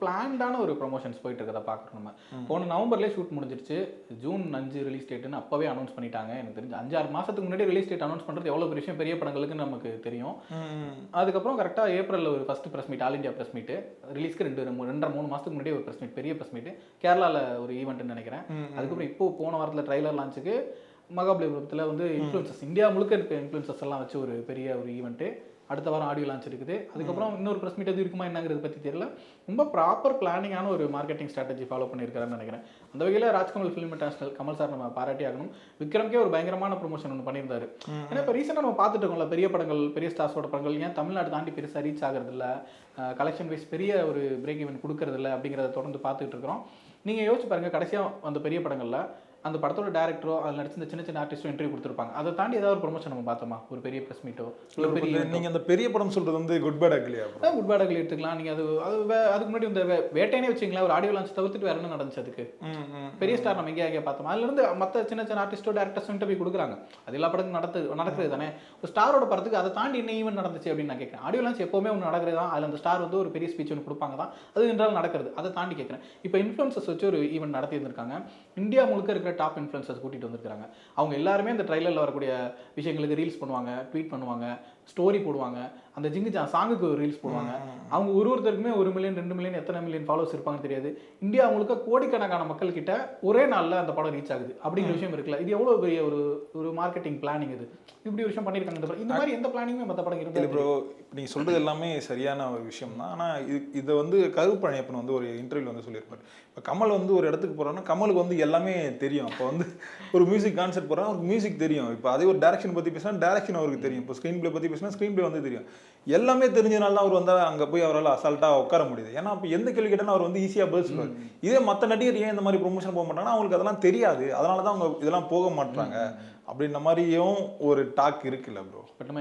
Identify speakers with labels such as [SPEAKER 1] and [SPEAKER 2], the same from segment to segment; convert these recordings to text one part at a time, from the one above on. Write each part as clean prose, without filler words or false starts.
[SPEAKER 1] பிளான்டான ஒரு ப்ரொமோஷன்ஸ் போயிட்டு இருக்கதை பார்க்குறோம் நம்ம. போன நவம்பர்லேயே ஷூட் முடிஞ்சிருச்சு. ஜூன் 5 ரிலீஸ் டேட்டுன்னு அப்போவே அனௌன்ஸ் பண்ணிட்டாங்க. எனக்கு தெரிஞ்சு 5-6 மாதத்துக்கு முன்னாடி ரிலீஸ் டேட் அனௌன்ஸ் பண்ணுறது எவ்வளோ பெரிய விஷயம் பெரிய படங்களுக்கு நமக்கு தெரியும். அதுக்கப்புறம் கரெக்டாக ஏப்ரலில் ஒரு first press meet, all India press meet ரிலீஸ்க்கு 2-3 மாதத்துக்கு முன்னாடி ஒரு ப்ரெஸ் மீட், பெரிய ப்ரெஸ் மீட்டு கேரளாவில் ஒரு ஈவெண்ட்னு நினைக்கிறேன். அதுக்கப்புறம் இப்போ போன வாரத்தில் ட்ரைலர் லான்ச்சுக்கு மகாபலிபுரத்தில் வந்து இன்ஃப்ளூயன்சஸ், இந்தியா முழுக்க இருக்க இன்ஃப்ளூயன்சஸ் எல்லாம் வச்சு ஒரு பெரிய ஒரு ஈவெண்ட்டு. அடுத்த வாரம் ஆடியோ லான்ச் இருக்குது. அதுக்கப்புறம் இன்னொரு ப்ரெஸ் மீட் எது இருக்குமா என்னங்கிறத பற்றி தெரியல. ரொம்ப ப்ராப்பர் பிளானிங்கான ஒரு மார்க்கெட்டிங் ஸ்ட்ராட்டஜி ஃபாலோ பண்ணியிருக்காருன்னு நினைக்கிறேன். அந்த வகையில் Rajkamal film international Kamal sir நம்ம பாராட்டி ஆகணும். விக்ரம்கே ஒரு பயங்கரமான ப்ரொமோஷன் ஒன்று பண்ணியிருந்தாரு. ஏன்னா இப்போ ரீசெண்டாக நம்ம பார்த்துட்டு இருக்கோம்ல, பெரிய படங்கள், பெரிய ஸ்டார்ஸோட படங்கள் ஏன் தமிழ்நாடு தாண்டி பெருசாக ரீச் ஆகிறதில்ல, கலெக்ஷன் வைஸ் பெரிய ஒரு பிரேக் ஈவென்ட் கொடுக்கறதில்ல அப்படிங்கிறத தொடர்ந்து பார்த்துட்டு இருக்கிறோம். நீங்கள் யோசிச்சு பாருங்கள், கடைசியாக அந்த பெரிய படங்களில் அந்த படத்தோட டேரக்டரோ அதில் நடிச்சிருந்த சின்ன சின்ன ஆர்டிஸ்டோ இன்டர்வியூ கொடுத்துருப்பாங்க. அதை தாண்டி ஏதாவது ஒரு ப்ரொமோஷன் நம்ம பார்த்தோமா? ஒரு பெரிய ப்ரெஸ் மீட்டோ இல்லை பெரிய,
[SPEAKER 2] நீங்கள் அந்த பெரிய படம் சொல்கிறது வந்து குட் பேட் அக்லியா?
[SPEAKER 1] குட் பேட் அக்லி எடுத்துக்கலாம். நீங்கள் அதுக்கு முன்னாடி இந்த வேட்டைனே வச்சிங்களா, ஒரு ஆடியோ லான்ச் தவிர்த்துட்டு வேறு என்ன நடந்துச்சு? அதுக்கு பெரிய ஸ்டார் நம்ம எங்கேயா பார்த்தோமா? அதுலேருந்து மற்ற சின்ன சின்ன ஆர்டிஸ்டோ டேரக்டர்ஸோ இன்டர்வியூ கொடுக்குறாங்க. அது எல்லா படத்துக்கும் நடக்கிறது தானே. ஒரு ஸ்டாரோட படத்துக்கு அதை தாண்டி என்ன ஈவென்ட் நடந்துச்சு அப்படின்னு நான் கேட்குறேன். ஆடியோ லான்ச் எப்போவுமே ஒன்று நடக்கிறது தான். அதில் அந்த ஸ்டார் வந்து ஒரு பெரிய ஸ்பீச் ஒன்று கொடுப்பாங்க தான், அது என்றால் நடக்கிறது. அதை தாண்டி கேட்குறேன். இப்போ இன்ஃப்ளூயன்சர்ஸ் வச்சு ஒரு ஈவெண்ட் நடத்தி இருந்திருக்காங்க. இந்தியா முழுக்க இருக்கிற டாப் இன்ஃப்ளூயன்சர்ஸ் கூட்டிட்டு வந்திருக்காங்க. அவங்க எல்லாருமே இந்த ட்ரைலரில் வரக்கூடிய விஷயங்களுக்கு ரீல்ஸ் பண்ணுவாங்க, ட்வீட் பண்ணுவாங்க, ஸ்டோரி போடுவாங்க, அந்த ஜிங்குஜா சாங்குக்கு ஒரு ரீல்ஸ் போடுவாங்க. அவங்க ஒருத்தருக்குமே 1 மில்லியன் 2 மில்லியன் எத்தனை மில்லியன் ஃபாலோவர்ஸ் இருப்பாங்கன்னு தெரியாது. இந்தியா முழுக்க கோடிக்கணக்கான மக்கள் கிட்ட ஒரே நாளில் அந்த படம் ரீச் ஆகுது அப்படிங்கிற விஷயம் இருக்குல்ல. இது எவ்வளோ பெரிய ஒரு மார்க்கெட்டிங் பிளானிங். இது இப்படி ஒரு விஷயம் பண்ணியிருக்காங்க. இந்த மாதிரி எந்த பிளானிங்குமே மற்ற படம் இருக்குது
[SPEAKER 2] ப்ரோ. நீங்கள் சொல்கிறது எல்லாமே சரியான ஒரு விஷயம் தான். ஆனால் இதை வந்து கருப்பழனியப்பன் வந்து ஒரு இன்டர்வியூவில் வந்து சொல்லியிருப்பார். இப்போ கமல் வந்து ஒரு இடத்துக்கு போகிறோன்னா கமலுக்கு வந்து எல்லாமே தெரியும். இப்போ வந்து ஒரு மியூசிக் கான்செப்ட் போகிறோம், அவருக்கு மியூசிக் தெரியும். இப்போ அதே ஒரு டேரக்ஷன் பற்றி பேசினா டேரக்ஷன் அவருக்கு தெரியும். இப்போ ஸ்க்ரீன் பிளே பற்றி பேசினா ஸ்க்ரீன் பிளே வந்து தெரியும். எல்லாமே தெரிஞ்சனால தான் அவர் வந்து அங்கே போய் அவரால் அசால்ட்டாக உட்கார முடியுது. ஏன்னா அப்போ எந்த கேள்வி கேட்டாலும் அவர் வந்து ஈஸியாக பதில் சொல்லுவார். இதே மற்ற நடிகர் ஏன் இந்த மாதிரி ப்ரொமோஷன் போக மாட்டாங்கன்னா அவங்களுக்கு அதெல்லாம் தெரியாது, அதனால தான் அவங்க இதெல்லாம் போக மாட்டாங்க அப்படின்ற மாதிரியும் ஒரு டாக் இருக்குல்ல ப்ரோ.
[SPEAKER 1] பட் நம்ம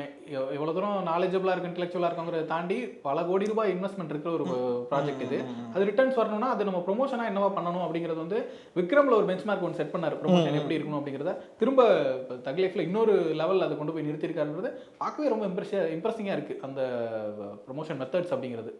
[SPEAKER 1] எவ்வளோ தூரம் நாலேஜபிளாக இருக்கு, இன்டெலெக்சுவலாக இருக்காங்கிறத தாண்டி பல கோடி ரூபாய் இன்வெஸ்ட்மெண்ட் இருக்கிற ஒரு ப்ராஜெக்ட் இது. அது ரிட்டர்ன்ஸ் வரணும்னா அது நம்ம ப்ரொமோஷனாக என்னவா பண்ணணும் அப்படிங்கிறது வந்து விக்ரமில் ஒரு பெஞ்ச் மார்க் ஒன்று செட் பண்ணார். ப்ரொமோஷன் எப்படி இருக்கணும் அப்படிங்கிறத திரும்ப தக் லைஃப்ல இன்னொரு லெவலில் அதை கொண்டு போய் நிறுத்திருக்காருன்றது பார்க்கவே ரொம்ப இம்ப்ரெசிங்காக இருக்குது அந்த ப்ரொமோஷன் மெத்தட்ஸ் அப்படிங்கிறது.